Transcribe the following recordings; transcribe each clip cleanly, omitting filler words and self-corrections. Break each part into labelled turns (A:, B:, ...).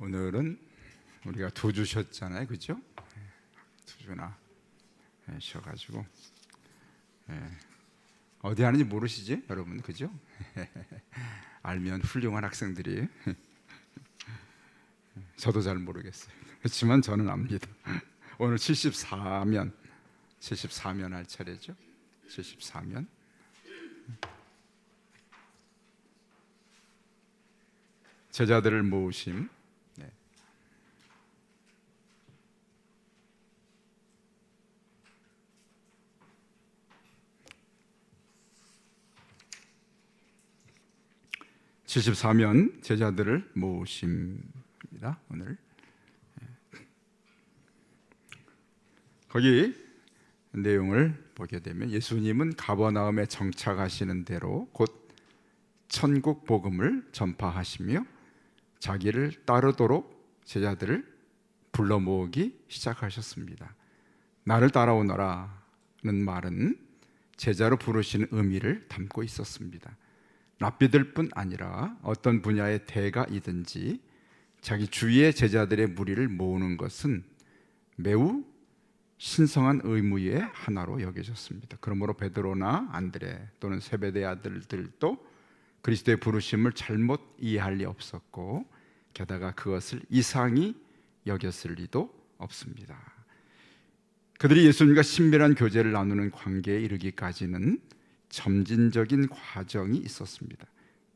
A: 오늘은 우리가 두 주 쉬었잖아요, 그죠? 두 주나 쉬어가지고 어디 하는지 모르시지, 여러분, 그죠? 알면 훌륭한 학생들이 저도 잘 모르겠어요. 그렇지만 저는 압니다. 오늘 74면 할 차례죠. 74면. 제자들을 모으심. 74면 제자들을 모으심입니다. 오늘 거기 내용을 보게 되면 예수님은 가버나움에 정착하시는 대로 곧 천국 복음을 전파하시며 자기를 따르도록 제자들을 불러 모으기 시작하셨습니다. 나를 따라오너라는 말은 제자로 부르시는 의미를 담고 있었습니다. 랍비들 뿐 아니라 어떤 분야의 대가이든지 자기 주위의 제자들의 무리를 모으는 것은 매우 신성한 의무의 하나로 여겨졌습니다. 그러므로 베드로나 안드레 또는 세베대 아들들도 그리스도의 부르심을 잘못 이해할 리 없었고 게다가 그것을 이상히 여겼을 리도 없습니다. 그들이 예수님과 친밀한 교제를 나누는 관계에 이르기까지는 점진적인 과정이 있었습니다.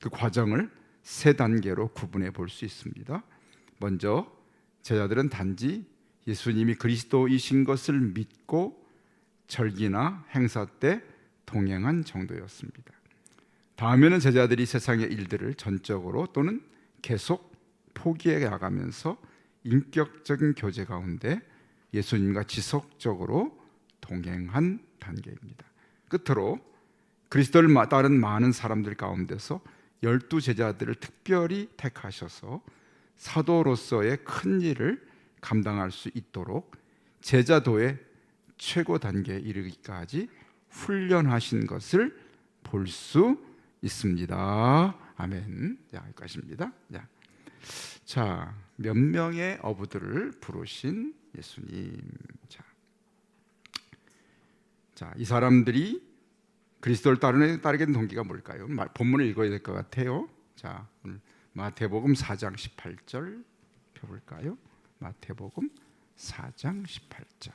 A: 그 과정을 세 단계로 구분해 볼 수 있습니다. 먼저 제자들은 단지 예수님이 그리스도이신 것을 믿고 절기나 행사 때 동행한 정도였습니다. 다음에는 제자들이 세상의 일들을 전적으로 또는 계속 포기해 나가면서 인격적인 교제 가운데 예수님과 지속적으로 동행한 단계입니다. 끝으로 그리스도를 따른 많은 사람들 가운데서 12 제자들을 특별히 택하셔서 사도로서의 큰 일을 감당할 수 있도록 제자도의 최고 단계에 이르기까지 훈련하신 것을 볼 수 있습니다. 아멘. 자, 여기까지입니다. 자, 몇 명의 어부들을 부르신 예수님. 자, 이 사람들이 그리스도를 따르게 된 동기가 뭘까요? 본문을 읽어야 될 것 같아요. 자, 오늘 마태복음 4장 18절 펴볼까요? 마태복음 4장 18절.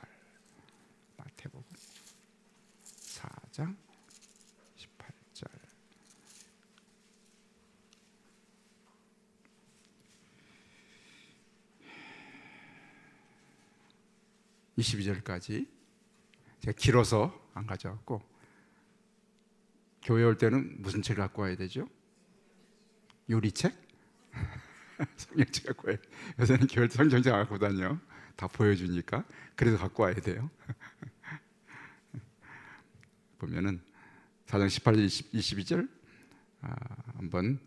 A: 마태복음 4장 18절. 22절까지 제가 길어서 안 가져왔고 교회 올 때는 무슨 책 갖고 와야 되죠? 요리책? 성경책 갖고 와요. 요새는 교회 성경책 갖고 다녀. 다 보여주니까. 그래서 갖고 와야 돼요. 보면은 4장 18절 22절 한번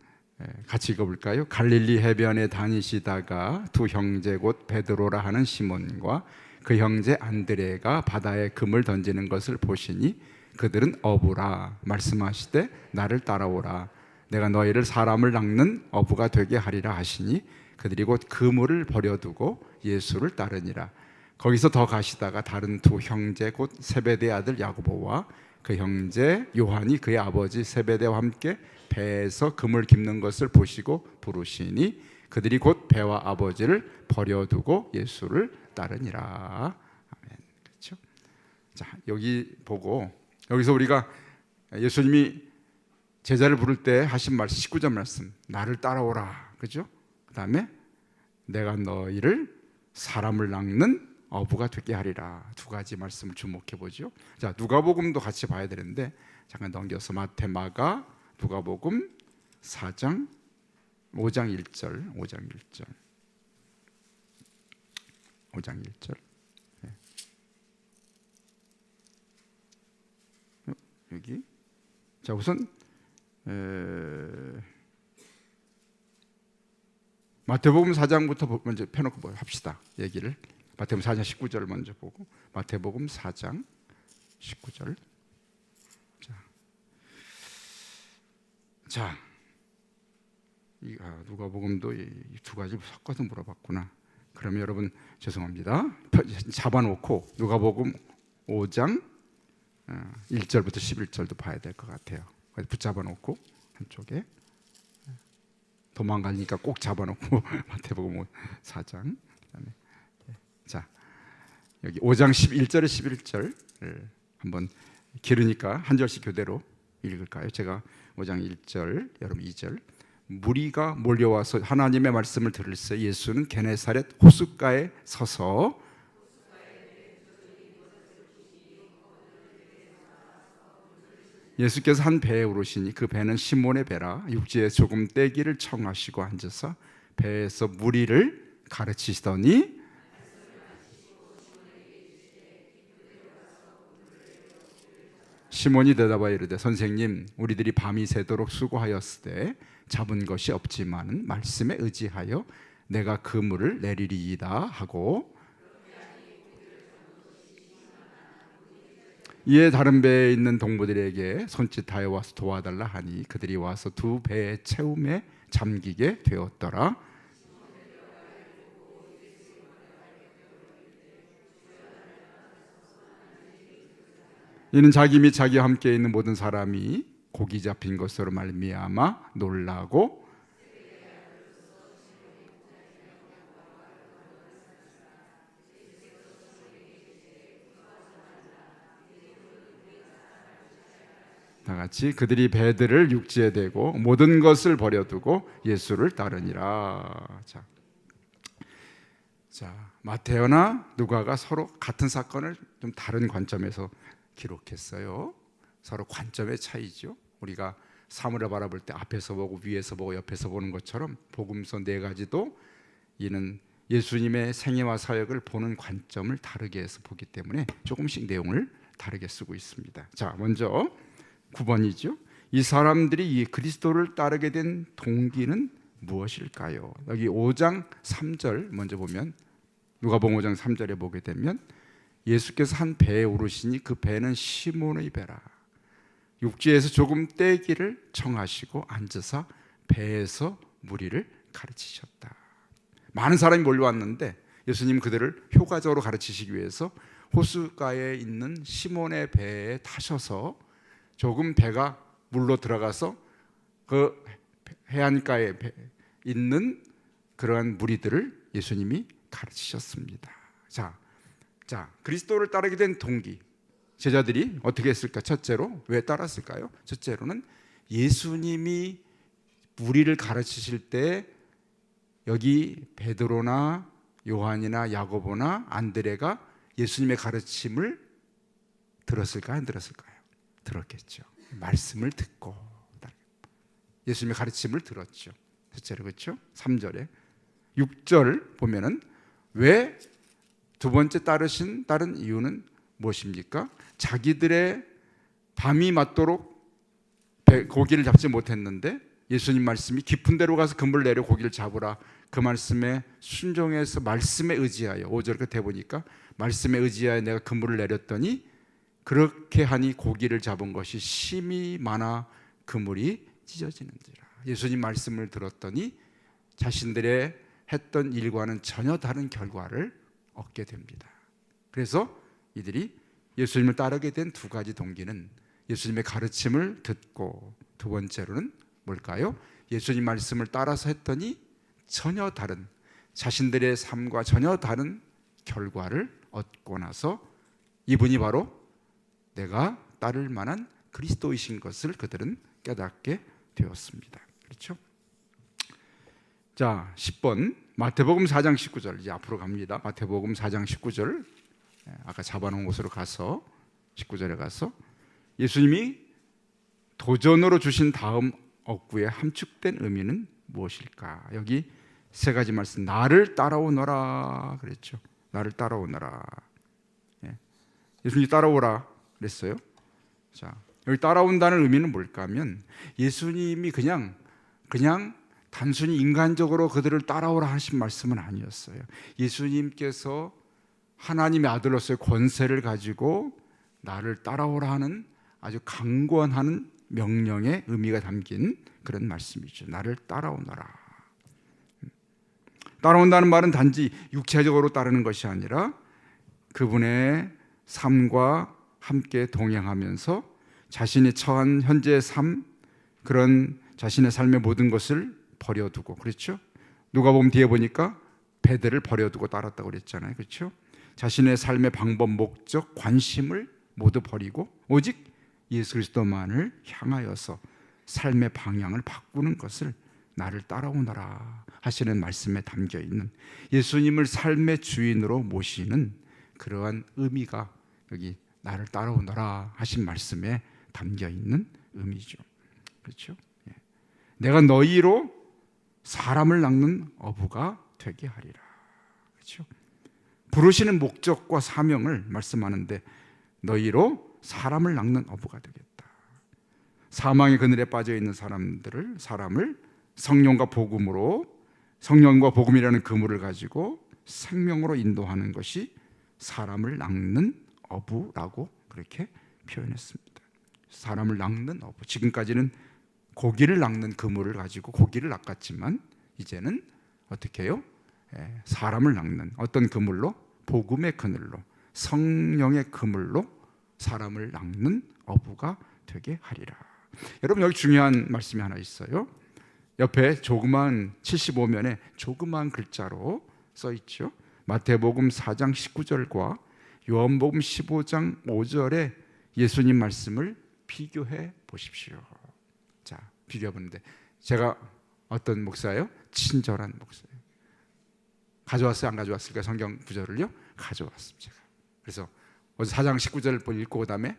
A: 같이 읽어볼까요? 갈릴리 해변에 다니시다가 두 형제 곧 베드로라 하는 시몬과 그 형제 안드레가 바다에 금을 던지는 것을 보시니 그들은 어부라 말씀하시되 나를 따라오라 내가 너희를 사람을 낚는 어부가 되게 하리라 하시니 그들이 곧 그물을 버려두고 예수를 따르니라. 거기서 더 가시다가 다른 두 형제 곧 세베대 아들 야고보와 그 형제 요한이 그의 아버지 세베대와 함께 배에서 금을 깁는 것을 보시고 부르시니 그들이 곧 배와 아버지를 버려두고 예수를 따르니라. 아멘. 그렇죠? 자, 여기 보고 여기서 우리가 예수님이 제자를 부를 때 하신 말씀 19절 말씀 나를 따라오라. 그죠? 그 다음에 내가 너희를 사람을 낚는 어부가 되게 하리라. 두 가지 말씀을 주목해 보죠. 자, 누가복음도 같이 봐야 되는데 잠깐 넘겨서 마태, 마가, 누가복음 4장 5장 1절 5장 1절 5장 1절 여기 자 우선 마태복음 4장부터 먼저 펴놓고 합시다. 얘기를 마태복음 4장 19절을 먼저 보고 마태복음 4장 19절 자 누가복음도 이 두 가지 섞어서 물어봤구나. 그러면 여러분 죄송합니다. 잡아놓고 누가복음 5장 1절부터 11절도 봐야 될 것 같아요. 붙잡아놓고 한쪽에 도망가니까 꼭 잡아놓고 마태복음 4장 자 여기 5장 11절에 11절 한번 길으니까 한 절씩 교대로 읽을까요? 제가 5장 1절 여러분 2절 무리가 몰려와서 하나님의 말씀을 들을새 예수는 게네사렛 호숫가에 서서 예수께서 한 배에 오르시니 그 배는 시몬의 배라 육지에 조금 떼기를 청하시고 앉아서 배에서 무리를 가르치시더니 시몬이 대답하여 이르되 선생님 우리들이 밤이 새도록 수고하였으되 잡은 것이 없지만 말씀에 의지하여 내가 그물을 내리리이다 하고 이에 다른 배에 있는 동무들에게 손짓하여 와서 도와달라 하니 그들이 와서 두 배의 채움에 잠기게 되었더라. 이는 자기 및 자기와 함께 있는 모든 사람이 고기 잡힌 것으로 말미암아 놀라고 다 같이 그들이 배들을 육지에 대고 모든 것을 버려두고 예수를 따르니라. 자, 마태오나 누가가 서로 같은 사건을 좀 다른 관점에서 기록했어요. 서로 관점의 차이죠. 우리가 사물을 바라볼 때 앞에서 보고 위에서 보고 옆에서 보는 것처럼 복음서 네 가지도 이는 예수님의 생애와 사역을 보는 관점을 다르게 해서 보기 때문에 조금씩 내용을 다르게 쓰고 있습니다. 자, 먼저 9번이죠. 이 사람들이 이 그리스도를 따르게 된 동기는 무엇일까요? 여기 5장 3절 먼저 보면 누가복음 5장 3절에 보게 되면 예수께서 한 배에 오르시니 그 배는 시몬의 배라 육지에서 조금 떼기를 청하시고 앉아서 배에서 무리를 가르치셨다. 많은 사람이 몰려왔는데 예수님 그들을 효과적으로 가르치시기 위해서 호숫가에 있는 시몬의 배에 타셔서 조금 배가 물로 들어가서 그 해안가에 있는 그러한 무리들을 예수님이 가르치셨습니다. 자, 그리스도를 따르게 된 동기 제자들이 어떻게 했을까? 첫째로 왜 따랐을까요? 첫째로는 예수님이 무리를 가르치실 때 여기 베드로나 요한이나 야고보나 안드레가 예수님의 가르침을 들었을까요? 안 들었을까요? 들었겠죠. 말씀을 듣고 예수님의 가르침을 들었죠. 첫째로 그렇죠? 3절에 6절 보면은 왜 두 번째 따른 이유는 무엇입니까? 자기들의 밤이 맞도록 고기를 잡지 못했는데 예수님 말씀이 깊은 데로 가서 그물을 내려 고기를 잡으라 그 말씀에 순종해서 말씀에 의지하여 5절 끝에 보니까 말씀에 의지하여 내가 그물을 내렸더니 그렇게 하니 고기를 잡은 것이 심이 많아 그물이 찢어지는지라. 예수님 말씀을 들었더니 자신들의 했던 일과는 전혀 다른 결과를 얻게 됩니다. 그래서 이들이 예수님을 따르게 된 두 가지 동기는 예수님의 가르침을 듣고 두 번째로는 뭘까요? 예수님 말씀을 따라서 했더니 전혀 다른 자신들의 삶과 전혀 다른 결과를 얻고 나서 이분이 바로 내가 따를 만한 그리스도이신 것을 그들은 깨닫게 되었습니다. 그렇죠? 자, 10번 마태복음 4장 19절 이제 앞으로 갑니다. 마태복음 4장 19절 아까 잡아놓은 곳으로 가서 19절에 가서 예수님이 도전으로 주신 다음 억구의 함축된 의미는 무엇일까? 여기 세 가지 말씀 나를 따라오너라 그랬죠. 나를 따라오너라. 예수님이 따라오라 그랬어요. 자, 여기 따라온다는 의미는 뭘까 하면 예수님이 그냥 단순히 인간적으로 그들을 따라오라 하신 말씀은 아니었어요. 예수님께서 하나님의 아들로서의 권세를 가지고 나를 따라오라 하는 아주 강권하는 명령의 의미가 담긴 그런 말씀이죠. 나를 따라오너라. 따라온다는 말은 단지 육체적으로 따르는 것이 아니라 그분의 삶과 함께 동행하면서 자신이 처한 현재의 삶, 그런 자신의 삶의 모든 것을 버려두고, 그렇죠? 누가복음 뒤에 보니까 배들을 버려두고 따랐다고 그랬잖아요, 그렇죠? 자신의 삶의 방법, 목적, 관심을 모두 버리고 오직 예수 그리스도만을 향하여서 삶의 방향을 바꾸는 것을 나를 따라오너라 하시는 말씀에 담겨 있는, 예수님을 삶의 주인으로 모시는 그러한 의미가 여기 나를 따라오너라 하신 말씀에 담겨 있는 의미죠. 그렇죠? 내가 너희로 사람을 낚는 어부가 되게 하리라. 그렇죠? 부르시는 목적과 사명을 말씀하는데 너희로 사람을 낚는 어부가 되겠다. 사망의 그늘에 빠져 있는 사람을 성령과 복음으로, 성령과 복음이라는 그물을 가지고 생명으로 인도하는 것이 사람을 낚는 어부라고 그렇게 표현했습니다. 사람을 낚는 어부. 지금까지는 고기를 낚는 그물을 가지고 고기를 낚았지만 이제는 어떻게 해요? 사람을 낚는 어떤 그물로? 복음의 그늘로, 성령의 그물로 사람을 낚는 어부가 되게 하리라. 여러분, 여기 중요한 말씀이 하나 있어요. 옆에 조그만 75면에 조그만 글자로 써 있죠. 마태복음 4장 19절과 요한복음 15장 5절에 예수님 말씀을 비교해 보십시오. 자, 비교해 보는데 제가 어떤 목사예요? 친절한 목사예요. 가져왔어요? 안 가져왔을까요? 성경 구절을요? 가져왔습니다. 제가. 그래서 어제 4장 19절을 읽고 그다음에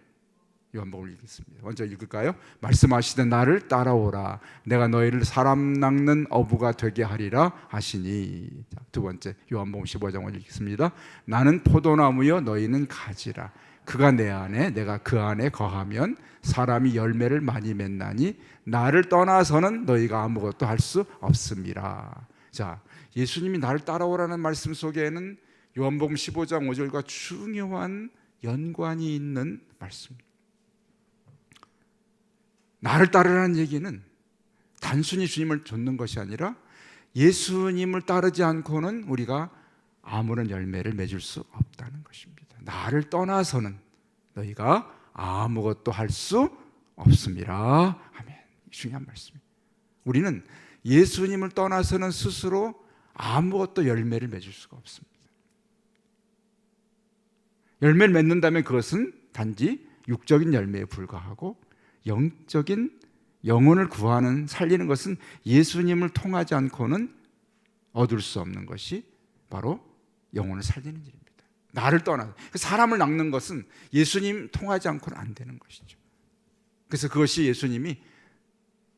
A: 요한복음을 읽겠습니다. 먼저 읽을까요? 말씀하시되 나를 따라오라. 내가 너희를 사람 낚는 어부가 되게 하리라 하시니. 자, 두 번째 요한복음 15장을 읽겠습니다. 나는 포도나무여 너희는 가지라. 그가 내 안에 내가 그 안에 거하면 사람이 열매를 많이 맺나니 나를 떠나서는 너희가 아무것도 할 수 없음이라. 자, 예수님이 나를 따라오라는 말씀 속에는 요한복음 15장 5절과 중요한 연관이 있는 말씀입니다. 나를 따르라는 얘기는 단순히 주님을 좇는 것이 아니라 예수님을 따르지 않고는 우리가 아무런 열매를 맺을 수 없다는 것입니다. 나를 떠나서는 너희가 아무것도 할 수 없음이라. 아멘. 중요한 말씀입니다. 우리는 예수님을 떠나서는 스스로 아무것도 열매를 맺을 수가 없습니다. 열매를 맺는다면 그것은 단지 육적인 열매에 불과하고 영적인 영혼을 구하는, 살리는 것은 예수님을 통하지 않고는 얻을 수 없는 것이 바로 영혼을 살리는 일입니다. 나를 떠나 사람을 낚는 것은 예수님 통하지 않고는 안 되는 것이죠. 그래서 그것이 예수님이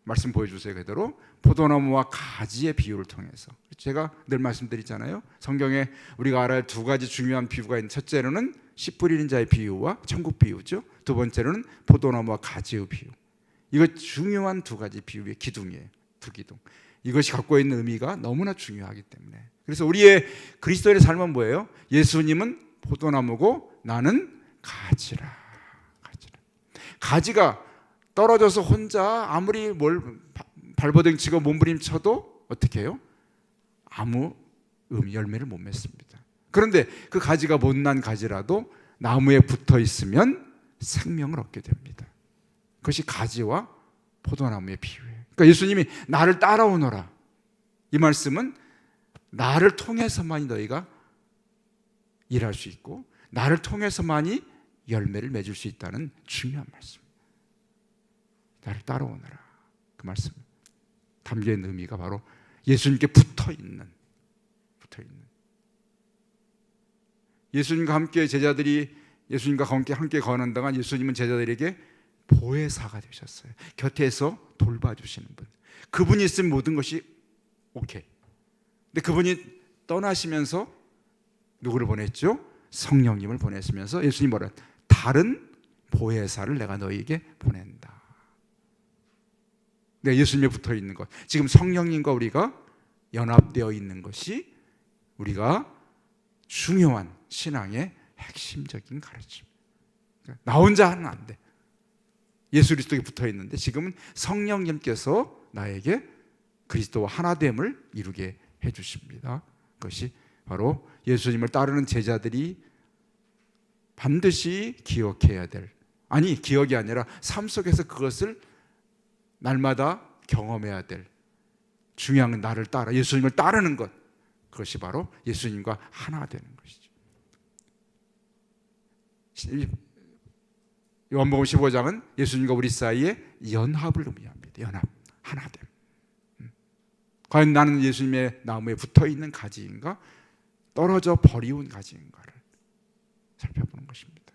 A: 말씀 보여주세요. 그대로 포도나무와 가지의 비유를 통해서, 제가 늘 말씀드리잖아요. 성경에 우리가 알아야 할 두 가지 중요한 비유가 있는, 첫째로는 씨 뿌리는 자의 비유와 천국 비유죠. 두 번째로는 포도나무와 가지의 비유. 이거 중요한 두 가지 비유의 기둥이에요. 두 기둥. 이것이 갖고 있는 의미가 너무나 중요하기 때문에, 그래서 우리의 그리스도인의 삶은 뭐예요? 예수님은 포도나무고 나는 가지라. 가지가 떨어져서 혼자 아무리 뭘 발버둥치고 몸부림쳐도 어떻게 해요? 아무 열매를 못 맺습니다. 그런데 그 가지가 못난 가지라도 나무에 붙어 있으면 생명을 얻게 됩니다. 그것이 가지와 포도나무의 비유예요. 그러니까 예수님이 나를 따라오너라, 이 말씀은 나를 통해서만이 너희가 일할 수 있고 나를 통해서만이 열매를 맺을 수 있다는 중요한 말씀입니다. 나를 따라오너라, 그 말씀 담겨있는 의미가 바로 예수님께 붙어있는 예수님과 함께 제자들이 예수님과 함께 거하는 동안 예수님은 제자들에게 보혜사가 되셨어요. 곁에서 돌봐주시는 분. 그분이 있으면 모든 것이 오케이. 근데 그분이 떠나시면서 누구를 보냈죠? 성령님을 보냈으면서 예수님이 뭐라? 다른 보혜사를 내가 너희에게 보낸다. 내가 예수님에 붙어 있는 것, 지금 성령님과 우리가 연합되어 있는 것이 우리가 중요한 신앙의 핵심적인 가르침. 나 혼자 하면 안 돼. 예수 그리스도에 붙어 있는데 지금은 성령님께서 나에게 그리스도와 하나됨을 이루게 해주십니다. 그것이 바로 예수님을 따르는 제자들이 반드시 기억해야 될, 아니 기억이 아니라 삶 속에서 그것을 날마다 경험해야 될 중요한 건 나를 따라 예수님을 따르는 것, 그것이 바로 예수님과 하나 되는 것이죠. 요한복음 15장은 예수님과 우리 사이에 연합을 의미합니다. 연합, 하나됨. 과연 나는 예수님의 나무에 붙어있는 가지인가 떨어져 버리운 가지인가를 살펴보는 것입니다.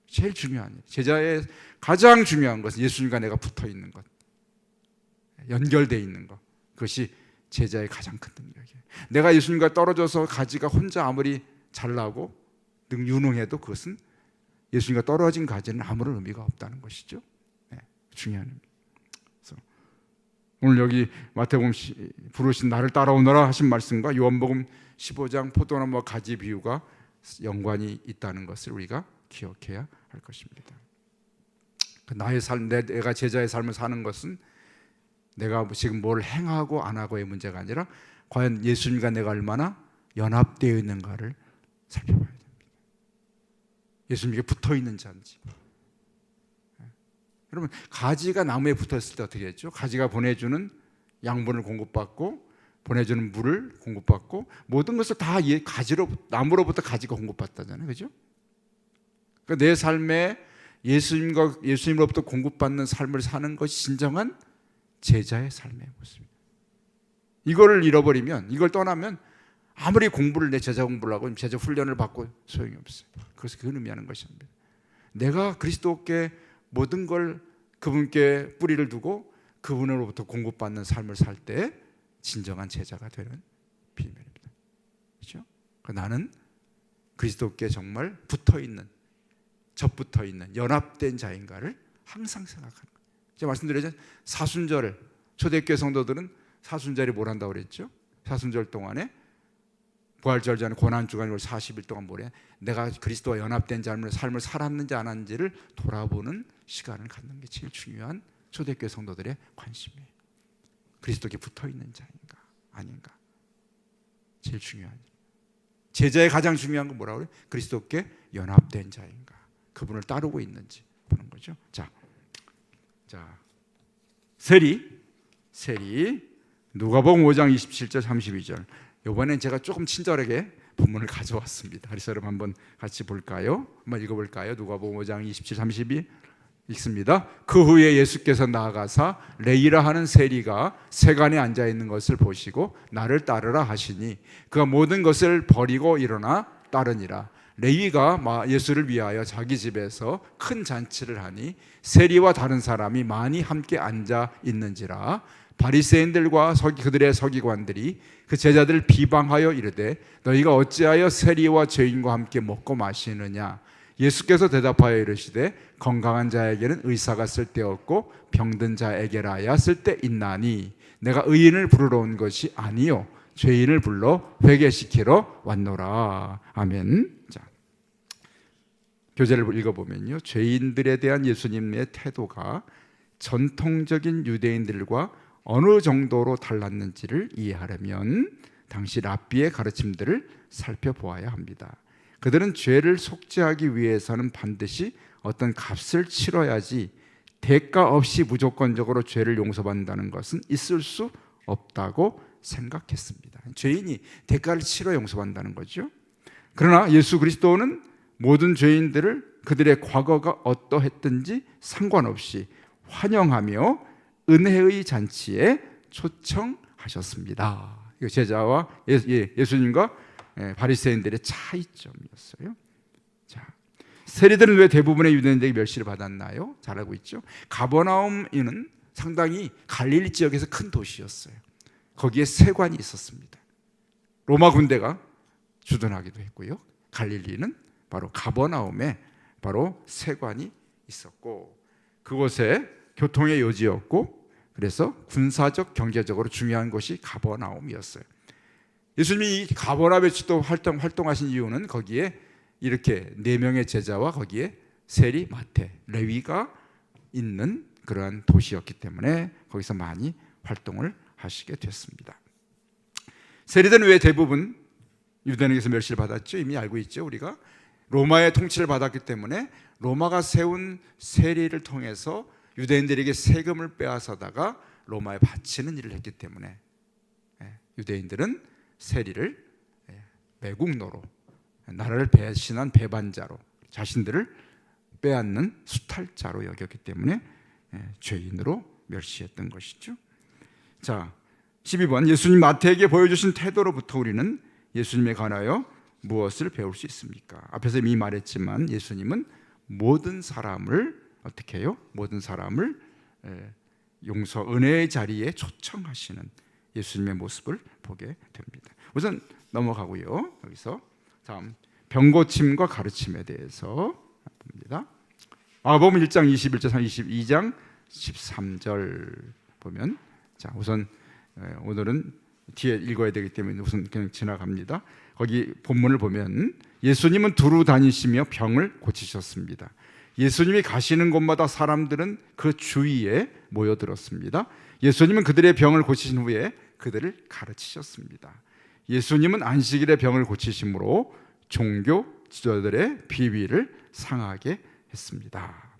A: 제일 중요한 일, 제자의 가장 중요한 것은 예수님과 내가 붙어있는 것, 연결되어 있는 것, 그것이 제자의 가장 큰 능력이에요. 내가 예수님과 떨어져서 가지가 혼자 아무리 잘나고 유능해도 그것은 예수님과 떨어진 가지는 아무런 의미가 없다는 것이죠. 네, 중요한 의미. 그래서 오늘 여기 마태복음 부르신 나를 따라오너라 하신 말씀과 요한복음 15장 포도나무와 가지 비유가 연관이 있다는 것을 우리가 기억해야 할 것입니다. 나의 삶, 내가 제자의 삶을 사는 것은 내가 지금 뭘 행하고 안 하고의 문제가 아니라 과연 예수님과 내가 얼마나 연합되어 있는가를 살펴봐야 됩니다. 예수님에게 붙어 있는지 아닌지. 여러분, 가지가 나무에 붙었을 때 어떻게 했죠? 가지가 보내주는 양분을 공급받고 보내주는 물을 공급받고 모든 것을 다 나무로부터 가지가 공급받다잖아요, 그렇죠? 그러니까 내 삶에 예수님으로부터 공급받는 삶을 사는 것이 진정한 제자의 삶의 모습입니다. 이거를 잃어버리면, 이걸 떠나면 아무리 공부를 내 제자 공부를 하고 제자 훈련을 받고 소용이 없어요. 그래서 그걸 의미하는 것입니다. 내가 그리스도께 모든 걸 그분께 뿌리를 두고 그분으로부터 공급받는 삶을 살 때 진정한 제자가 되는 비밀입니다. 그렇죠? 나는 그리스도께 정말 붙어있는, 접붙어있는 연합된 자인가를 항상 생각하는 거예요. 제가 말씀드렸죠. 사순절, 초대교회 성도들은 사순절이 뭘 한다고 그랬죠? 사순절 동안에 부활절 전에 고난주간을 40일 동안 뭐래? 내가 그리스도와 연합된 삶을 살았는지 안 했는지를 돌아보는 시간을 갖는 게 제일 중요한 초대교회 성도들의 관심이에요. 그리스도께 붙어있는 자인가 아닌가, 제일 중요한 일. 제자의 가장 중요한 건 뭐라고 그래요? 그리스도께 연합된 자인가, 그분을 따르고 있는지 보는 거죠. 자, 세리 누가복음 5장 27절 32절. 이번엔 제가 조금 친절하게 본문을 가져왔습니다. 그래서 여러분 한번 같이 볼까요? 한번 읽어볼까요? 누가복음 5장 27, 32 읽습니다. 그 후에 예수께서 나아가사 레이라 하는 세리가 세간에 앉아 있는 것을 보시고 나를 따르라 하시니 그가 모든 것을 버리고 일어나 따르니라. 레위가 예수를 위하여 자기 집에서 큰 잔치를 하니 세리와 다른 사람이 많이 함께 앉아 있는지라. 바리새인들과 그들의 서기관들이 그 제자들을 비방하여 이르되 너희가 어찌하여 세리와 죄인과 함께 먹고 마시느냐. 예수께서 대답하여 이르시되 건강한 자에게는 의사가 쓸데없고 병든 자에게라야 쓸데있나니 내가 의인을 부르러 온 것이 아니요 죄인을 불러 회개시키러 왔노라. 아멘. 자, 교재를 읽어보면요, 죄인들에 대한 예수님의 태도가 전통적인 유대인들과 어느 정도로 달랐는지를 이해하려면 당시 랍비의 가르침들을 살펴보아야 합니다. 그들은 죄를 속죄하기 위해서는 반드시 어떤 값을 치러야지 대가 없이 무조건적으로 죄를 용서받는다는 것은 있을 수 없다고 생각했습니다. 죄인이 대가를 치러 용서받는다는 거죠. 그러나 예수 그리스도는 모든 죄인들을 그들의 과거가 어떠했든지 상관없이 환영하며 은혜의 잔치에 초청하셨습니다. 이거 제자와 예수님과 바리새인들의 차이점이었어요. 자, 세리들은 왜 대부분의 유대인들에게 멸시를 받았나요? 잘 알고 있죠. 가버나움은 상당히 갈릴리 지역에서 큰 도시였어요. 거기에 세관이 있었습니다. 로마 군대가 주둔하기도 했고요. 갈릴리는 바로 가버나움에 바로 세관이 있었고 그곳에 교통의 요지였고 그래서 군사적 경제적으로 중요한 곳이 가버나움이었어요. 예수님이 이 가버나움에 또 활동하신 이유는 거기에 이렇게 4명의 제자와 거기에 세리, 마태, 레위가 있는 그러한 도시였기 때문에 거기서 많이 활동을 하시게 됐습니다. 세리들은 왜 대부분 유대인에게서 멸시를 받았죠? 이미 알고 있죠. 우리가 로마의 통치를 받았기 때문에 로마가 세운 세리를 통해서 유대인들에게 세금을 빼앗아다가 로마에 바치는 일을 했기 때문에 유대인들은 세리를 매국노로, 나라를 배신한 배반자로, 자신들을 빼앗는 수탈자로 여겼기 때문에 죄인으로 멸시했던 것이죠. 자, 12번, 예수님 마태에게 보여주신 태도로부터 우리는 예수님에 관하여 무엇을 배울 수 있습니까? 앞에서 이미 말했지만 예수님은 모든 사람을 어떻게 해요? 모든 사람을 용서, 은혜의 자리에 초청하시는 예수님의 모습을 보게 됩니다. 우선 넘어가고요. 여기서 다음 병고침과 가르침에 대해서 봅니다. 마가복음 1장 21절 22장 13절 보면, 자, 우선 오늘은 뒤에 읽어야 되기 때문에 우선 그냥 지나갑니다. 거기 본문을 보면 예수님은 두루 다니시며 병을 고치셨습니다. 예수님이 가시는 곳마다 사람들은 그 주위에 모여들었습니다. 예수님은 그들의 병을 고치신 후에 그들을 가르치셨습니다. 예수님은 안식일에 병을 고치심으로 종교 지도자들의 비위를 상하게 했습니다.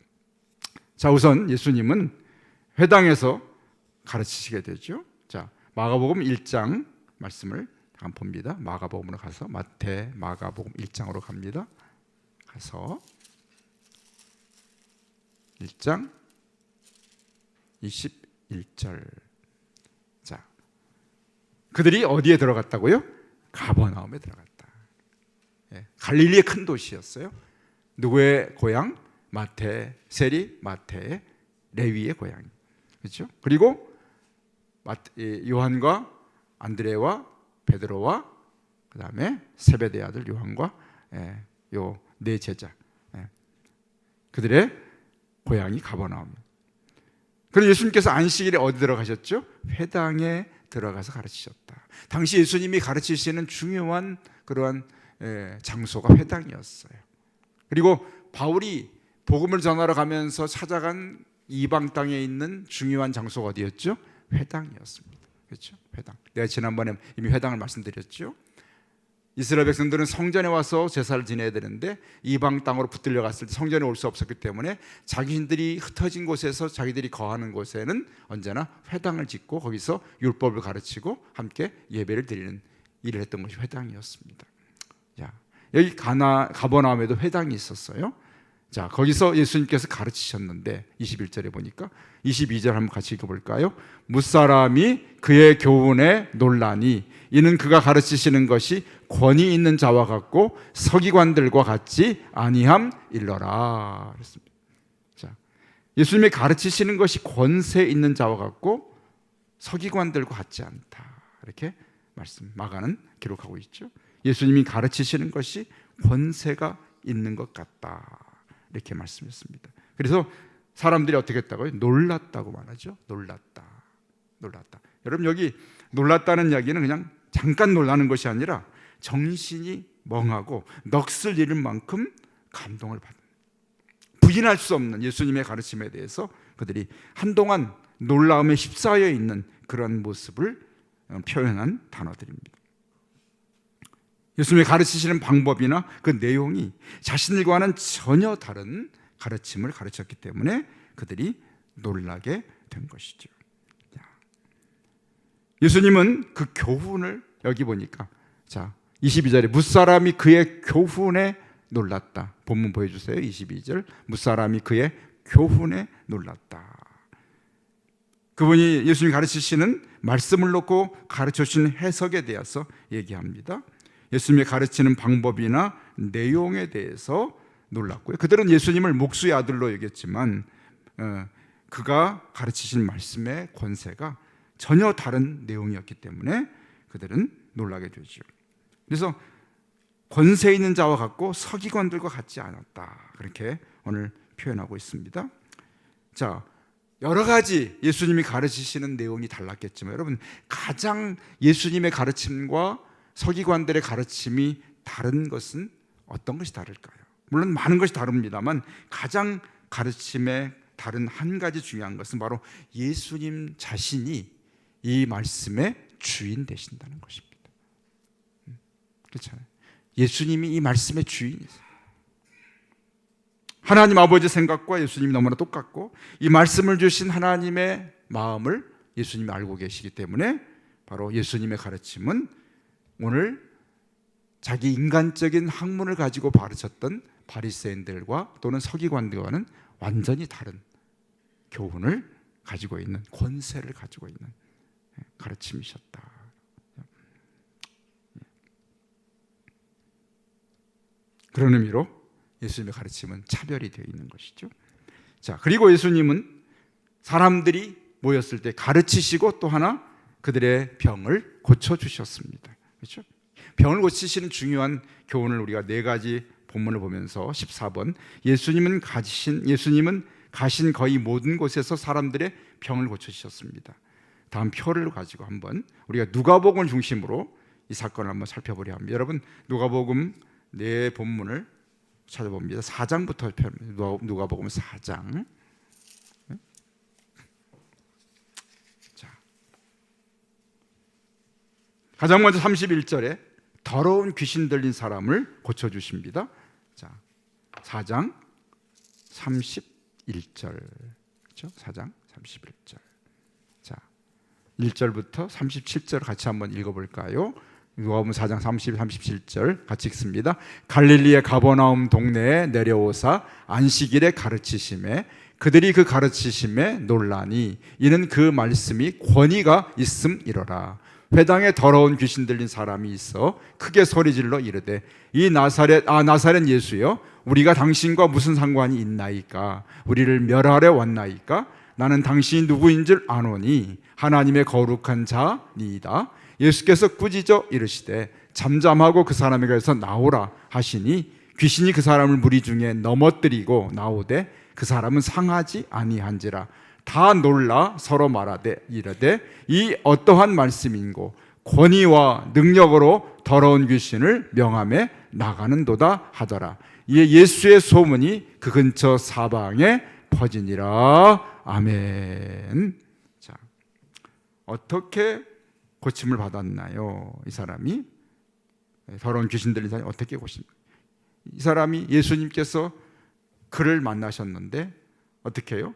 A: 자, 우선 예수님은 회당에서 가르치시게 되죠. 자, 마가복음 1장 말씀을 한번 봅니다. 마가복음으로 가서 마태, 마가복음 1장으로 갑니다. 가서 1장 21절. 자, 그들이 어디에 들어갔다고요? 가버나움에 들어갔다. 갈릴리의 큰 도시였어요. 누구의 고향? 마태, 세리 마태의, 레위의 고향. 그렇죠? 그리고 요한과 안드레와 베드로와 그 다음에 세베대의 아들 요한과 요 네 제자, 그들의 고향이 가버나움. 그래서 예수님께서 안식일에 어디 들어가셨죠? 회당에 들어가서 가르치셨다. 당시 예수님이 가르치시는 중요한 그러한 장소가 회당이었어요. 그리고 바울이 복음을 전하러 가면서 찾아간 이방 땅에 있는 중요한 장소가 어디였죠? 회당이었습니다. 그렇죠? 회당. 내가 지난번에 이미 회당을 말씀드렸죠. 이스라엘 백성들은 성전에 와서 제사를 지내야 되는데 이방 땅으로 붙들려 갔을 때 성전에 올 수 없었기 때문에 자기들이 흩어진 곳에서 자기들이 거하는 곳에는 언제나 회당을 짓고 거기서 율법을 가르치고 함께 예배를 드리는 일을 했던 것이 회당이었습니다. 자, 여기 가버나움에도 회당이 있었어요. 자, 거기서 예수님께서 가르치셨는데 21절에 보니까 22절 한번 같이 읽어볼까요? 무사람이 그의 교훈에 놀라니 이는 그가 가르치시는 것이 권위 있는 자와 같고 서기관들과 같지 아니함 일러라 그랬습니다. 자, 예수님이 가르치시는 것이 권세 있는 자와 같고 서기관들과 같지 않다, 이렇게 마가는 기록하고 있죠. 예수님이 가르치시는 것이 권세가 있는 것 같다, 이렇게 말씀했습니다. 그래서 사람들이 어떻게 했다고요? 놀랐다고 말하죠. 놀랐다. 여러분, 여기 놀랐다는 이야기는 그냥 잠깐 놀라는 것이 아니라 정신이 멍하고 넋을 잃을 만큼 감동을 받은, 부인할 수 없는 예수님의 가르침에 대해서 그들이 한동안 놀라움에 휩싸여 있는 그런 모습을 표현한 단어들입니다. 예수님이 가르치시는 방법이나 그 내용이 자신들과는 전혀 다른 가르침을 가르쳤기 때문에 그들이 놀라게 된 것이죠. 예수님은 그 교훈을, 여기 보니까 자 22절에 무사람이 그의 교훈에 놀랐다. 본문 보여주세요. 22절, 무사람이 그의 교훈에 놀랐다. 그분이 예수님이 가르치시는 말씀을 놓고 가르쳐주신 해석에 대해서 얘기합니다. 예수님이 가르치는 방법이나 내용에 대해서 놀랐고요. 그들은 예수님을 목수의 아들로 여겼지만 그가 가르치신 말씀의 권세가 전혀 다른 내용이었기 때문에 그들은 놀라게 되죠. 그래서 권세 있는 자와 같고 서기관들과 같지 않았다, 그렇게 오늘 표현하고 있습니다. 자, 여러 가지 예수님이 가르치시는 내용이 달랐겠지만 여러분, 가장 예수님의 가르침과 서기관들의 가르침이 다른 것은 어떤 것이 다를까요? 물론 많은 것이 다릅니다만 가장 가르침에 다른 한 가지 중요한 것은 바로 예수님 자신이 이 말씀의 주인 되신다는 것입니다. 예수님이 이 말씀의 주인이세요. 하나님 아버지 생각과 예수님이 너무나 똑같고 이 말씀을 주신 하나님의 마음을 예수님이 알고 계시기 때문에 바로 예수님의 가르침은 오늘 자기 인간적인 학문을 가지고 가르쳤던 바리새인들과 또는 서기관들과는 완전히 다른 교훈을 가지고 있는, 권세를 가지고 있는 가르침이셨다. 그런 의미로 예수님의 가르침은 차별이 되어 있는 것이죠. 자, 그리고 예수님은 사람들이 모였을 때 가르치시고 또 하나 그들의 병을 고쳐주셨습니다. 그렇죠? 병을 고치시는 중요한 교훈을 우리가 네 가지 본문을 보면서 14번 예수님은 가신 거의 모든 곳에서 사람들의 병을 고쳐주셨습니다. 다음 표를 가지고 한번 우리가 누가복음을 중심으로 이 사건을 한번 살펴보려 합니다. 여러분 누가복음 네 본문을 찾아봅니다. 4장부터 누가복음 4장. 자, 가장 먼저 31절에 더러운 귀신 들린 사람을 고쳐주십니다. 자, 4장 31절. 그렇죠? 4장 31절. 자, 1절부터 37절 같이 한번 읽어볼까요? 누가복음 4장 37절 같이 읽습니다. 갈릴리의 가버나움 동네에 내려오사 안식일에 가르치심에 그들이 그 가르치심에 놀라니 이는 그 말씀이 권위가 있음이로라. 회당에 더러운 귀신 들린 사람이 있어 크게 소리질러 이르되 이 나사렛 예수여 우리가 당신과 무슨 상관이 있나이까? 우리를 멸하려 왔나이까? 나는 당신이 누구인 줄 아노니 하나님의 거룩한 자니이다. 예수께서 꾸짖어 이르시되 잠잠하고 그 사람에게서 나오라 하시니 귀신이 그 사람을 무리 중에 넘어뜨리고 나오되 그 사람은 상하지 아니한지라. 다 놀라 서로 말하되 이르되 이 어떠한 말씀인고 권위와 능력으로 더러운 귀신을 명함에 나가는도다 하더라. 이에 예수의 소문이 그 근처 사방에 퍼지니라. 아멘. 자, 어떻게 고침을 받았나요? 이 사람이 더러운 귀신 들린 사람이 어떻게 고칩니까? 이 사람이 예수님께서 그를 만나셨는데 어떻게 해요?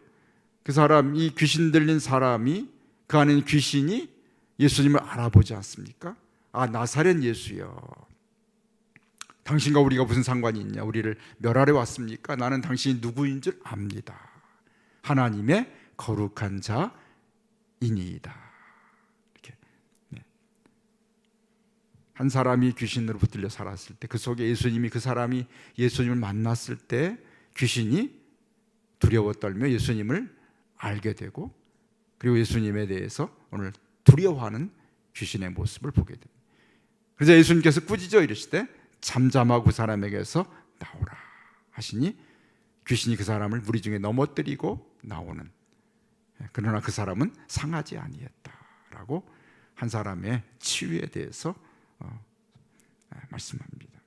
A: 그 사람, 이 귀신 들린 사람이 그 안에 있는 귀신이 예수님을 알아보지 않습니까? 아, 나사렛 예수여, 당신과 우리가 무슨 상관이 있냐? 우리를 멸하러 왔습니까? 나는 당신이 누구인 줄 압니다. 하나님의 거룩한 자이니이다. 한 사람이 귀신으로 붙들려 살았을 때 그 속에 예수님이, 그 사람이 예수님을 만났을 때 귀신이 두려워 떨며 예수님을 알게 되고 그리고 예수님에 대해서 오늘 두려워하는 귀신의 모습을 보게 됩니다. 그래서 예수님께서 꾸짖어 이르시되 잠잠하고 그 사람에게서 나오라 하시니 귀신이 그 사람을 무리 중에 넘어뜨리고 나오는, 그러나 그 사람은 상하지 아니했다라고 한 사람의 치유에 대해서 말씀합니다.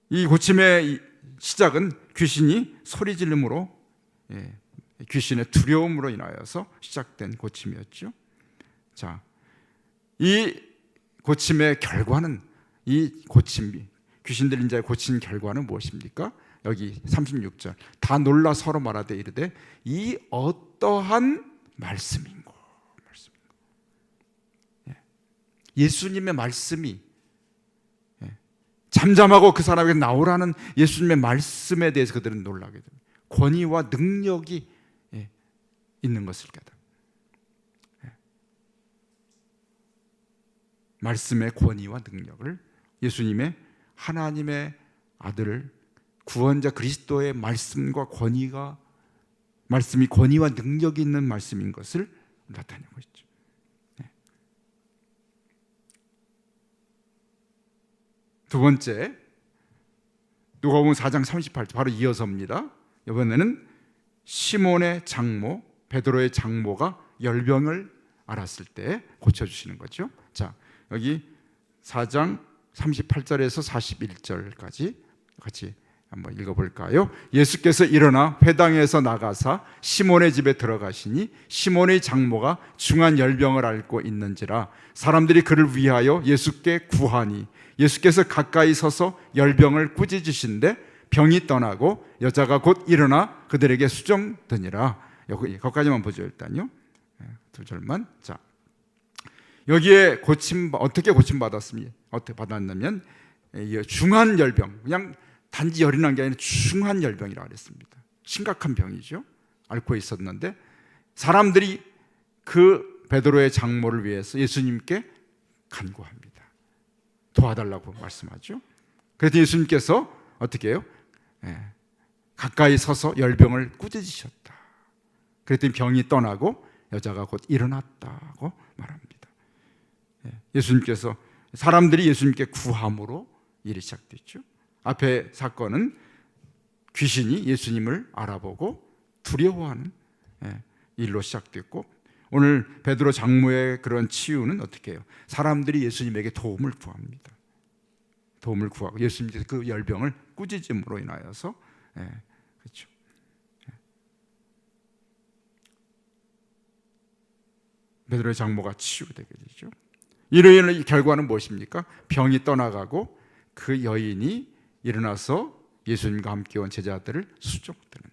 A: 이 고침의 시작은 귀신이 소리 지름으로, 귀신의 두려움으로 인하여서 시작된 고침이었죠. 자, 이 고침의 결과는, 이 고침, 귀신 들린 자의 고친 결과는 무엇입니까? 여기 36절 다 놀라 서로 말하되 이르되 이 어떠한 말씀인고. 예수님의 말씀이, 잠잠하고 그 사람에게 나오라는 예수님의 말씀에 대해서 그들은 놀라게 됩니다. 권위와 능력이 있는 것을 깨달아. 말씀의 권위와 능력을, 예수님의 하나님의 아들을, 구원자 그리스도의 말씀과 권위가, 말씀이 권위와 능력이 있는 말씀인 것을 나타내고 있죠. 두 번째, 누가복음 4장 38절 바로 이어서입니다. 이번에는 시몬의 장모, 베드로의 장모가 열병을 앓았을 때 고쳐주시는 거죠. 자, 여기 4장 38절에서 41절까지 같이 한번 읽어볼까요? 예수께서 일어나 회당에서 나가사 시몬의 집에 들어가시니 시몬의 장모가 중한 열병을 앓고 있는지라 사람들이 그를 위하여 예수께 구하니 예수께서 가까이 서서 열병을 꾸짖으신데 병이 떠나고 여자가 곧 일어나 그들에게 수종드니라. 여기까지만 보죠. 일단요. 두 절만. 자, 여기에 어떻게 고침받았습니까? 어떻게 받았냐면 중한 열병, 그냥 단지 열이 난 게 아니라 중한 열병이라고 했습니다. 심각한 병이죠. 앓고 있었는데 사람들이 그 베드로의 장모를 위해서 예수님께 간구합니다. 도와달라고 말씀하죠. 그래서 예수님께서 어떻게 해요? 가까이 서서 열병을 꾸짖으셨다. 그랬더니 병이 떠나고 여자가 곧 일어났다고 말합니다. 예수님께서 사람들이 예수님께 구함으로 일이 시작됐죠. 앞에 사건은 귀신이 예수님을 알아보고 두려워하는 일로 시작됐고, 오늘 베드로 장모의 그런 치유는 어떻게 해요? 사람들이 예수님에게 도움을 구합니다. 도움을 구하고 예수님께서 그 열병을 꾸짖음으로 인하여서 그렇죠. 베드로의 장모가 치유되게 되죠. 이로 인한 결과는 무엇입니까? 병이 떠나가고 그 여인이 일어나서 예수님과 함께 온 제자들을 수종드는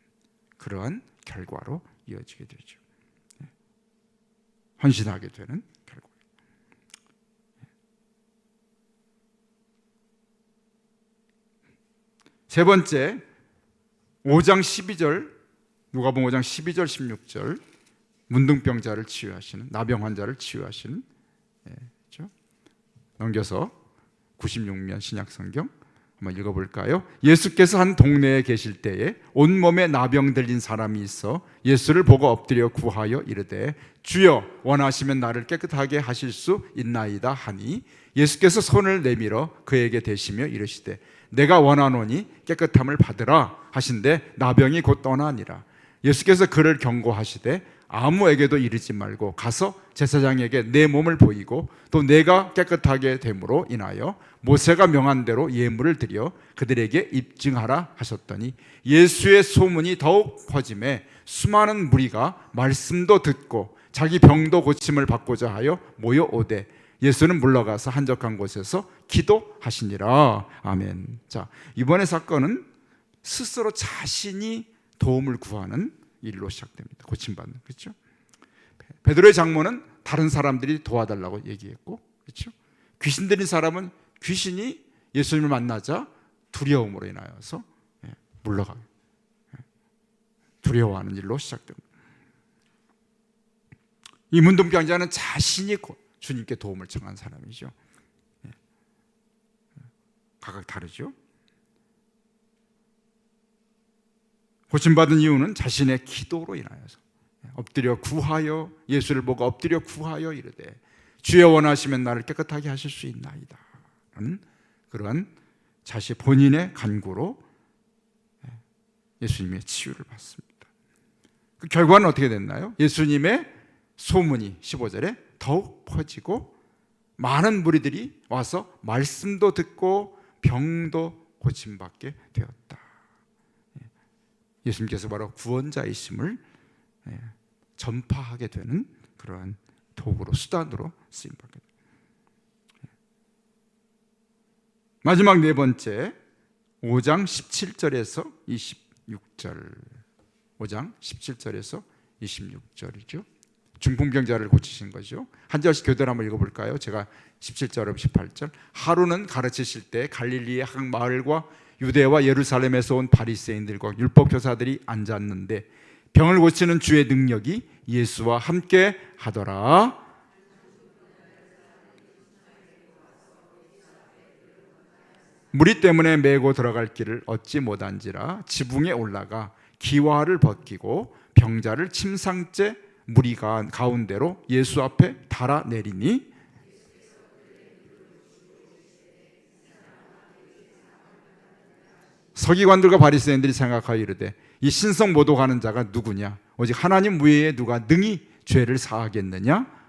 A: 그러한 결과로 이어지게 되죠. 헌신하게 되는 결과. 세 번째, 5장 12절, 누가복음 5장 12절 16절 문둥병자를 치유하시는, 나병 환자를 치유하시는, 그렇죠? 넘겨서 96면 신약성경 한번 읽어볼까요? 예수께서 한 동네에 계실 때에 온몸에 나병 들린 사람이 있어 예수를 보고 엎드려 구하여 이르되 주여 원하시면 나를 깨끗하게 하실 수 있나이다 하니 예수께서 손을 내밀어 그에게 대시며 이르시되 내가 원하노니 깨끗함을 받으라 하신대 나병이 곧 떠나니라. 예수께서 그를 경고하시되 아무에게도 이르지 말고 가서 제사장에게 내 몸을 보이고 또 내가 깨끗하게 됨으로 인하여 모세가 명한 대로 예물을 드려 그들에게 입증하라 하셨더니 예수의 소문이 더욱 퍼짐에 수많은 무리가 말씀도 듣고 자기 병도 고침을 받고자 하여 모여오되 예수는 물러가서 한적한 곳에서 기도하시니라. 아멘. 자, 이번의 사건은 스스로 자신이 도움을 구하는 일로 시작됩니다. 고침받는, 그렇죠? 베드로의 장모는 다른 사람들이 도와달라고 얘기했고, 그렇죠? 귀신 들린 사람은 귀신이 예수님을 만나자 두려움으로 인하여서 물러가게, 두려워하는 일로 시작됩니다. 이 문둥병자는 자신이 주님께 도움을 청한 사람이죠. 각각 다르죠. 고침받은 이유는 자신의 기도로 인하여서 엎드려 구하여, 예수를 보고 엎드려 구하여 이르되 주여 원하시면 나를 깨끗하게 하실 수 있나이다 라는 그러한 자신 본인의 간구로 예수님의 치유를 받습니다. 그 결과는 어떻게 됐나요? 예수님의 소문이 15절에 더욱 퍼지고 많은 무리들이 와서 말씀도 듣고 병도 고침받게 되었다. 예수님께서 바로 구원자이심을 전파하게 되는 그러한 도구로, 수단으로 쓰임받게 됩니다. 마지막 네 번째, 5장 17절에서 26절, 5장 17절에서 26절이죠. 중풍병자를 고치신 거죠. 한 절씩 교대로 한번 읽어볼까요? 제가 17절부터 18절. 하루는 가르치실 때 갈릴리의 한 마을과 유대와 예루살렘에서 온 바리새인들과 율법 교사들이 앉았는데 병을 고치는 주의 능력이 예수와 함께 하더라. 무리 때문에 메고 들어갈 길을 얻지 못한지라 지붕에 올라가 기와를 벗기고 병자를 침상째 무리 가운데로 예수 앞에 달아내리니 서기관들과 바리새인들이 생각하여 이르되 이 신성 모독하는 자가 누구냐? 오직 하나님 외에 누가 능히 죄를 사하겠느냐?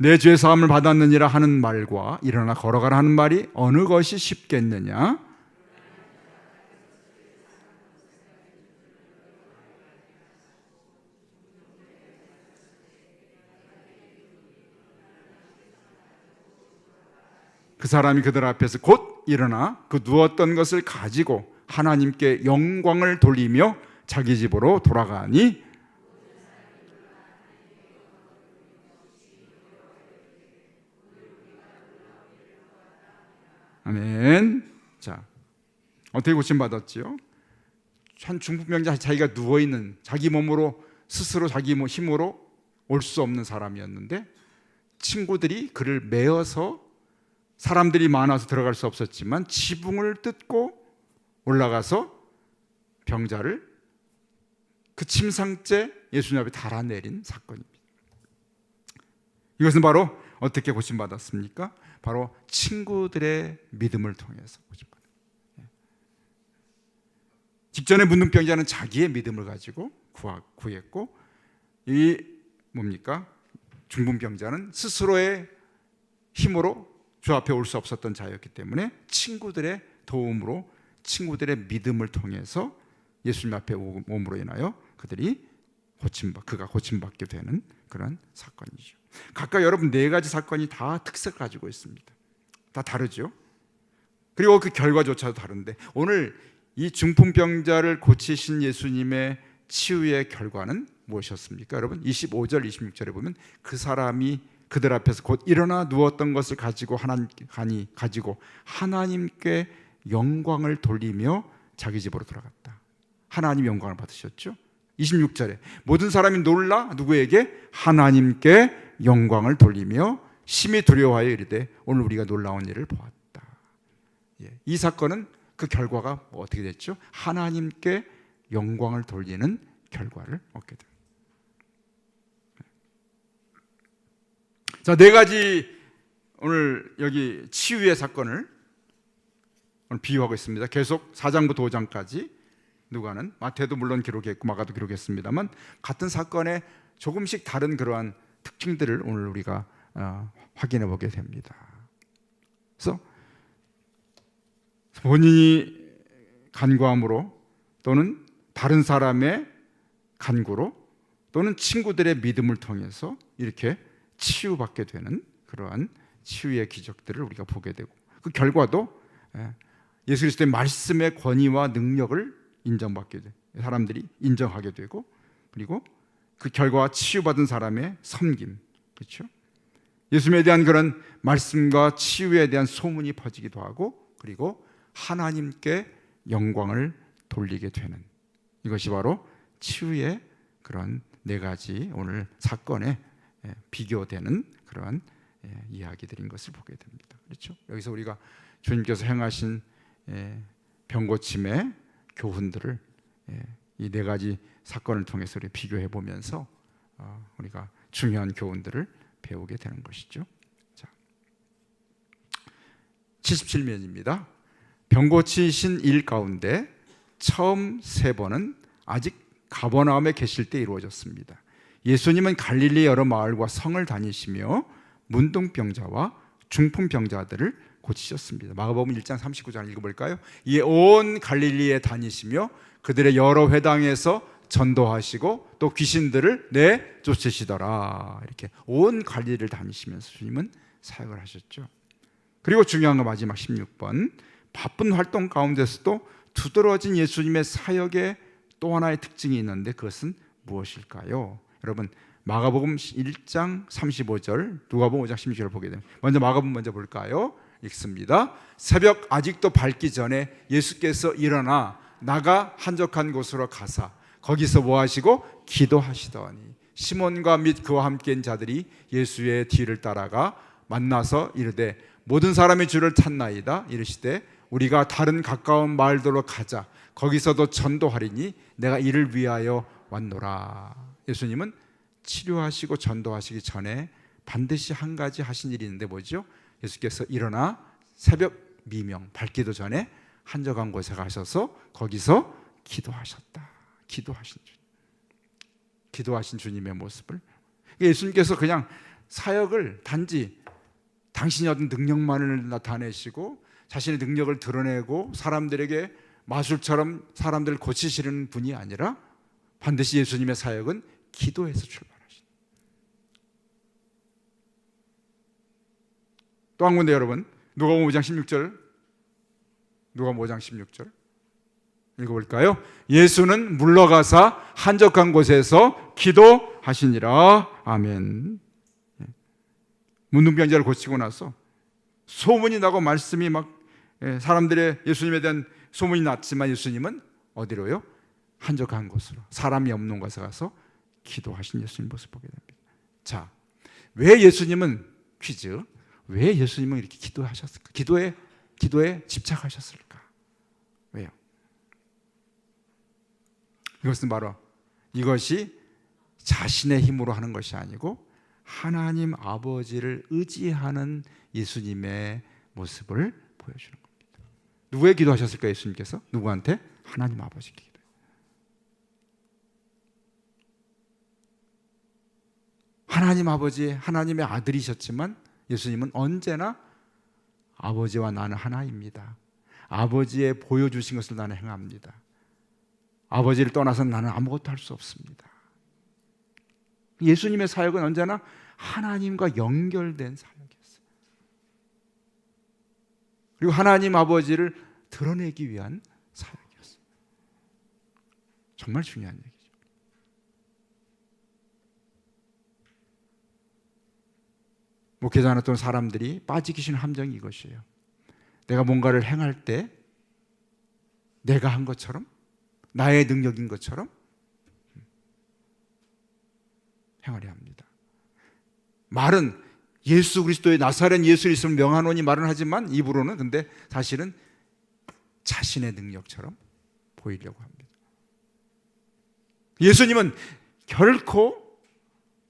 A: 내 죄 사함을 받았느니라 하는 말과 일어나 걸어가라 하는 말이 어느 것이 쉽겠느냐? 그 사람이 그들 앞에서 곧 일어나 그 누웠던 것을 가지고 하나님께 영광을 돌리며 자기 집으로 돌아가니 아멘. 자, 어떻게 고침받았지요? 한 중풍병자, 자기가 누워있는, 자기 몸으로 스스로 자기 힘으로 올 수 없는 사람이었는데 친구들이 그를 메어서, 사람들이 많아서 들어갈 수 없었지만 지붕을 뜯고 올라가서 병자를 그 침상째 예수님 앞에 달아내린 사건입니다. 이것은 바로 어떻게 고침받았습니까? 바로 친구들의 믿음을 통해서 고침받았습니다. 직전에 문둥병자는 자기의 믿음을 가지고 구했고, 이 뭡니까? 중풍병자는 스스로의 힘으로 주 앞에 올 수 없었던 자였기 때문에 친구들의 도움으로, 친구들의 믿음을 통해서 예수님 앞에 옴으로 인하여 그가 고침받게 되는 그런 사건이죠. 각각 여러분 네 가지 사건이 다 특색을 가지고 있습니다. 다 다르죠. 그리고 그 결과조차도 다른데, 오늘 이 중풍병자를 고치신 예수님의 치유의 결과는 무엇이었습니까? 여러분 25절 26절에 보면 그 사람이 그들 앞에서 곧 일어나 누웠던 것을 가지고 하나님께 영광을 돌리며 자기 집으로 돌아갔다. 하나님 영광을 받으셨죠. 26절에 모든 사람이 놀라 누구에게? 하나님께 영광을 돌리며 심히 두려워하여 이르되 오늘 우리가 놀라운 일을 보았다. 이 사건은 그 결과가 어떻게 됐죠? 하나님께 영광을 돌리는 결과를 얻게 됩니다. 자, 네 가지 오늘 여기 치유의 사건을 오늘 비유하고 있습니다. 계속 4장부터 5장까지 누가는, 마태도 물론 기록했고 마가도 기록했습니다만 같은 사건에 조금씩 다른 그러한 특징들을 오늘 우리가 확인해 보게 됩니다. 그래서 본인이 간구함으로 또는 다른 사람의 간구로 또는 친구들의 믿음을 통해서 이렇게 치유받게 되는 그러한 치유의 기적들을 우리가 보게 되고, 그 결과도 예수 그리스도의 말씀의 권위와 능력을 인정받게 돼, 사람들이 인정하게 되고, 그리고 그 결과와 치유받은 사람의 섬김, 그렇죠? 예수님에 대한 그런 말씀과 치유에 대한 소문이 퍼지기도 하고, 그리고 하나님께 영광을 돌리게 되는, 이것이 바로 치유의 그런 네 가지 오늘 사건에 비교되는 그러한 이야기들인 것을 보게 됩니다. 그렇죠? 여기서 우리가 주님께서 행하신 병고침의 교훈들을 이 네 가지 사건을 통해서 우리 비교해 보면서 우리가 중요한 교훈들을 배우게 되는 것이죠. 자, 77면입니다. 병고치신 일 가운데 처음 세 번은 아직 가버나움에 계실 때 이루어졌습니다. 예수님은 갈릴리 여러 마을과 성을 다니시며 문둥병자와 중풍병자들을 고치셨습니다. 마가복음 1장 39장 읽어볼까요? 이에 온 갈릴리에 다니시며 그들의 여러 회당에서 전도하시고 또 귀신들을 내쫓으시더라. 이렇게 온 갈릴리를 다니시면서 주님은 사역을 하셨죠. 그리고 중요한 거 마지막 16번, 바쁜 활동 가운데서도 두드러진 예수님의 사역의 또 하나의 특징이 있는데 그것은 무엇일까요? 여러분 마가복음 1장 35절, 누가복음 5장 16절을 보게 됩니다. 먼저 마가복음 먼저 볼까요? 읽습니다. 새벽 아직도 밝기 전에 예수께서 일어나 나가 한적한 곳으로 가사 거기서 뭐 하시고 기도하시더니 시몬과 및 그와 함께인 자들이 예수의 뒤를 따라가 만나서 이르되 모든 사람이 주를 찾나이다. 이르시되 우리가 다른 가까운 마을들로 가자. 거기서도 전도하리니 내가 이를 위하여 왔노라. 예수님은 치료하시고 전도하시기 전에 반드시 한 가지 하신 일이 있는데 뭐죠? 예수께서 일어나 새벽 미명 밝기도 전에 한적한 곳에 가셔서 거기서 기도하셨다. 기도하신 주님의 모습을, 예수님께서 그냥 사역을 단지 당신이 어떤 능력만을 나타내시고 자신의 능력을 드러내고 사람들에게 마술처럼 사람들을 고치시는 분이 아니라 반드시 예수님의 사역은 기도에서 출발하신. 또 한 군데 여러분, 누가복음 5장 16절, 누가복음 5장 16절 읽어볼까요? 예수는 물러가사 한적한 곳에서 기도하시니라. 아멘. 문둥병자를 고치고 나서 소문이 나고 말씀이 막 사람들의 예수님에 대한 소문이 났지만 예수님은 어디로요? 한적한 곳으로, 사람이 없는 곳에 가서 기도하신 예수님 모습 보게 됩니다. 자, 왜 예수님은, 퀴즈, 왜 예수님은 이렇게 기도하셨을까? 기도에 집착하셨을까? 왜요? 이것은 바로 이것이 자신의 힘으로 하는 것이 아니고 하나님 아버지를 의지하는 예수님의 모습을 보여주는 겁니다. 누구의 기도하셨을까? 예수님께서 누구한테? 하나님 아버지께 기도해요. 하나님 아버지, 하나님의 아들이셨지만 예수님은 언제나 아버지와 나는 하나입니다. 아버지의 보여주신 것을 나는 행합니다. 아버지를 떠나서는 나는 아무것도 할 수 없습니다. 예수님의 사역은 언제나 하나님과 연결된 사역이었어요. 그리고 하나님 아버지를 드러내기 위한 사역이었어요. 정말 중요한 얘기죠. 목회자나 또는 사람들이 빠지기 쉬운 함정이 이것이에요. 내가 뭔가를 행할 때 내가 한 것처럼, 나의 능력인 것처럼 행하려 합니다. 말은 예수 그리스도의 나사렛 예수 이름을 명하노니 말은 하지만 입으로는 근데 사실은 자신의 능력처럼 보이려고 합니다. 예수님은 결코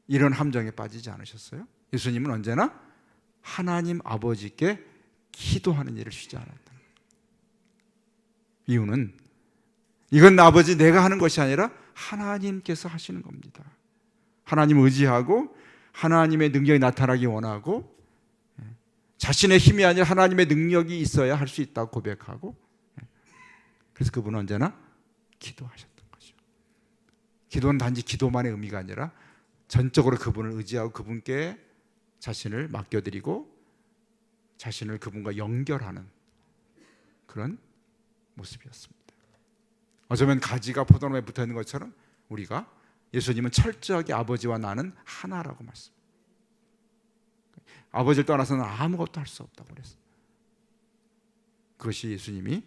A: 이런 함정에 빠지지 않으셨어요. 예수님은 언제나 하나님 아버지께 기도하는 일을 쉬지 않았다. 이유는 이건 아버지 내가 하는 것이 아니라 하나님께서 하시는 겁니다. 하나님을 의지하고 하나님의 능력이 나타나기 원하고 자신의 힘이 아니라 하나님의 능력이 있어야 할 수 있다고 고백하고, 그래서 그분은 언제나 기도하셨던 거죠. 기도는 단지 기도만의 의미가 아니라 전적으로 그분을 의지하고 그분께 자신을 맡겨드리고 자신을 그분과 연결하는 그런 모습이었습니다. 어쩌면 가지가 포도나무에 붙어있는 것처럼 우리가, 예수님은 철저하게 아버지와 나는 하나라고 말씀합니다. 아버지를 떠나서는 아무것도 할 수 없다고 그랬어요. 그것이 예수님이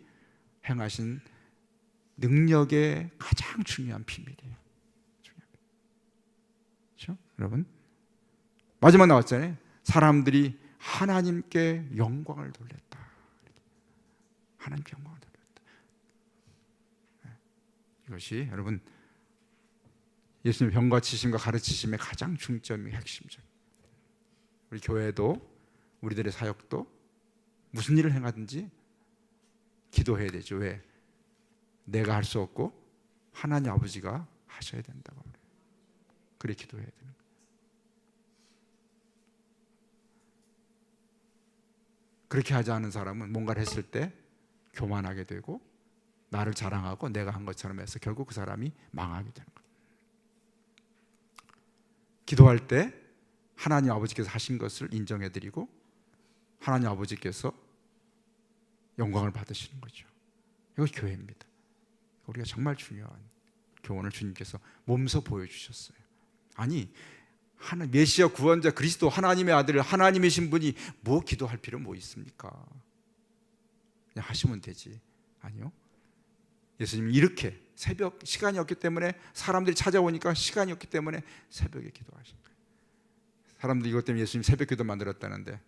A: 행하신 능력의 가장 중요한 비밀이에요. 그렇죠? 여러분, 마지막 나왔잖아요. 사람들이 하나님께 영광을 돌렸다. 하나님께 영광을 돌렸다. 이것이 여러분 예수님의 병가치심과 가르치심의 가장 중점이 핵심적이에요. 우리 교회도 우리들의 사역도 무슨 일을 행하든지 기도해야 되죠. 왜? 내가 할 수 없고 하나님 아버지가 하셔야 된다고 그래요. 그래 기도해야 되는 거예요. 그렇게 하지 않은 사람은 뭔가를 했을 때 교만하게 되고 나를 자랑하고 내가 한 것처럼 해서 결국 그 사람이 망하게 되는 거예요. 기도할 때 하나님 아버지께서 하신 것을 인정해드리고 하나님 아버지께서 영광을 받으시는 거죠. 이것이 교회입니다. 우리가 정말 중요한 교훈을 주님께서 몸소 보여주셨어요. 아니, 메시아 구원자 그리스도 하나님의 아들 하나님이신 분이 뭐 기도할 필요 뭐 있습니까? 그냥 하시면 되지. 아니요. 예수님이 이렇게 새벽 시간이 없기 때문에 사람들이 찾아오니까 시간이 없기 때문에 새벽에 기도하신 거예요. 사람들이 이것 때문에 예수님 새벽 기도 만들었다는데,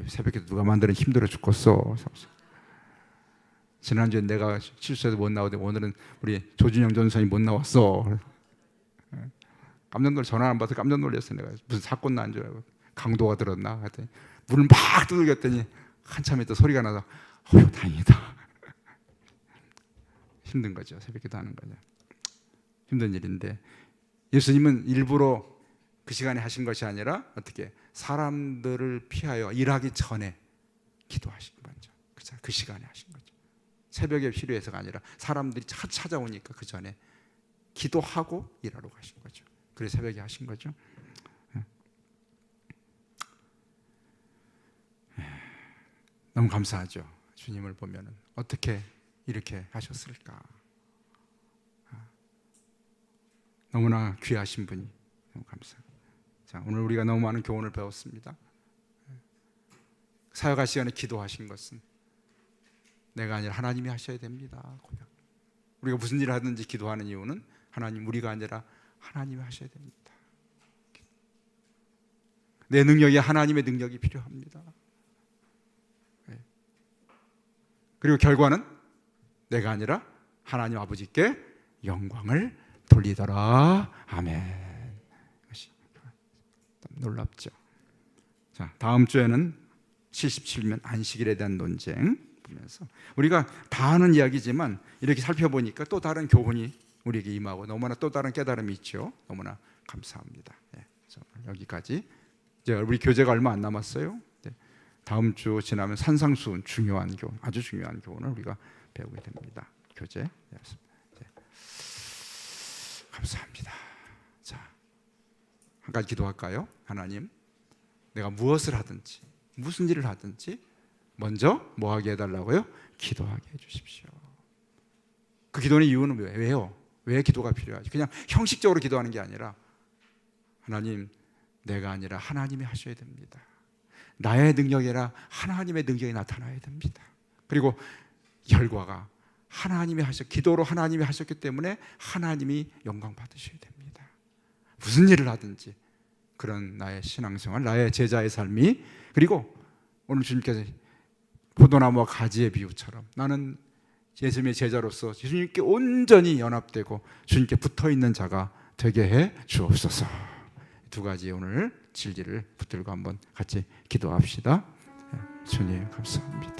A: 새벽 기도 누가 만들면 힘들어 죽겠어. 지난주에 내가 실수해서 못 나오는데 오늘은 우리 조준영 전선이 못 나왔어. 깜짝 놀라, 전화 안 받아서 깜짝 놀랐어. 내가 무슨 사건 난 줄 알고 강도가 들었나 하더니 문을 막 두들겼더니 한참 있다 소리가 나서 다행이다. 힘든 거죠. 새벽 기도 하는 거죠. 힘든 일인데 예수님은 일부러 그 시간에 하신 것이 아니라 어떻게 사람들을 피하여 일하기 전에 기도하신 거죠. 그 시간에 하신 거죠. 새벽에 필요해서가 아니라 사람들이 찾아오니까 그 전에 기도하고 일하러 가신 거죠. 그래서 새벽에 하신 거죠. 너무 감사하죠. 주님을 보면은 어떻게 이렇게 하셨을까? 너무나 귀하신 분이 너무 감사합니다. 자, 오늘 우리가 너무 많은 교훈을 배웠습니다. 사역할 시간에 기도하신 것은 내가 아니라 하나님이 하셔야 됩니다. 고백. 우리가 무슨 일을 하든지 기도하는 이유는 하나님, 우리가 아니라 하나님이 하셔야 됩니다. 내 능력이 하나님의 능력이 필요합니다. 그리고 결과는 내가 아니라 하나님 아버지께 영광을 돌리더라. 아멘. 놀랍죠. 자, 다음 주에는 77면 안식일에 대한 논쟁 보면서 우리가 다 아는 이야기지만 이렇게 살펴보니까 또 다른 교훈이 우리에게 임하고 너무나 또 다른 깨달음이 있죠. 너무나 감사합니다. 네, 여기까지. 이제 우리 교재가 얼마 안 남았어요. 네, 다음 주 지나면 산상수훈, 중요한 교훈, 아주 중요한 교훈을 우리가 배우게 됩니다. 교재. 네, 감사합니다. 자, 한 가지 기도할까요? 하나님, 내가 무엇을 하든지 무슨 일을 하든지 먼저 뭐 하게 해달라고요? 기도하게 해주십시오. 그 기도의 이유는 왜요? 왜 기도가 필요하지? 그냥 형식적으로 기도하는 게 아니라 하나님, 내가 아니라 하나님이 하셔야 됩니다. 나의 능력이 아니라 하나님의 능력이 나타나야 됩니다. 그리고 결과가 기도로 하나님이 하셨기 때문에 하나님이 영광 받으셔야 됩니다. 무슨 일을 하든지 그런 나의 신앙생활, 나의 제자의 삶이, 그리고 오늘 주님께서 포도나무와 가지의 비유처럼 나는 예수님의 제자로서 주님께 온전히 연합되고 주님께 붙어있는 자가 되게 해 주옵소서. 두 가지 오늘 진리를 붙들고 한번 같이 기도합시다. 주님 감사합니다.